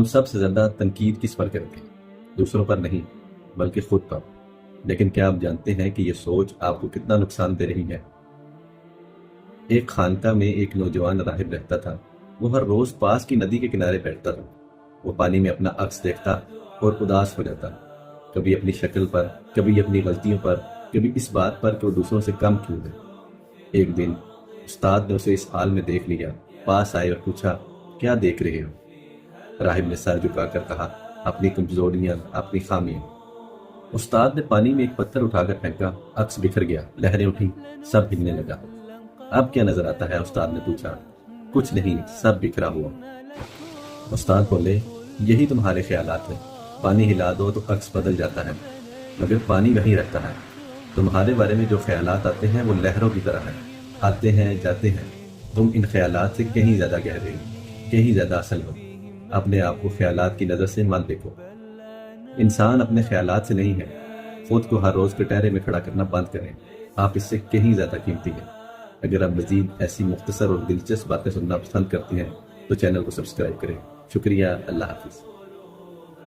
سب سے زیادہ تنقید کس پر کرتے ہیں؟ دوسروں پر نہیں بلکہ خود پر۔ لیکن کیا آپ جانتے ہیں کہ یہ سوچ آپ کو کتنا نقصان دے رہی ہے؟ ایک خانقاہ میں ایک نوجوان راہب رہتا تھا۔ وہ ہر روز پاس کی ندی کے کنارے بیٹھتا تھا۔ وہ پانی میں اپنا عکس دیکھتا اور اداس ہو جاتا، کبھی اپنی شکل پر، کبھی اپنی غلطیوں پر، کبھی اس بات پر کہ وہ دوسروں سے کم کیوں ہے۔ ایک دن استاد نے اسے اس حال میں دیکھ لیا، پاس آئے اور پوچھا، کیا دیکھ رہے ہو؟ راہب نے سر جھکا کر کہا، اپنی کمزوریاں، اپنی خامیاں۔ استاد نے پانی میں ایک پتھر اٹھا کر پھینکا، عکس بکھر گیا، لہریں اٹھیں، سب ہلنے لگا۔ اب کیا نظر آتا ہے؟ استاد نے پوچھا۔ کچھ نہیں، سب بکھرا ہوا۔ استاد بولے، یہی تمہارے خیالات ہیں۔ پانی ہلا دو تو عکس بدل جاتا ہے، مگر پانی وہیں رہتا ہے۔ تمہارے بارے میں جو خیالات آتے ہیں وہ لہروں کی طرح ہیں، آتے ہیں جاتے ہیں۔ تم ان خیالات سے کہیں زیادہ گہرے ہو، کہیں زیادہ اصل ہو۔ اپنے آپ کو خیالات کی نظر سے مت دیکھو۔ انسان اپنے خیالات سے نہیں ہے۔ خود کو ہر روز کٹہرے میں کھڑا کرنا بند کریں، آپ اس سے کہیں زیادہ قیمتی ہیں۔ اگر آپ مزید ایسی مختصر اور دلچسپ باتیں سننا پسند کرتے ہیں تو چینل کو سبسکرائب کریں۔ شکریہ، اللہ حافظ۔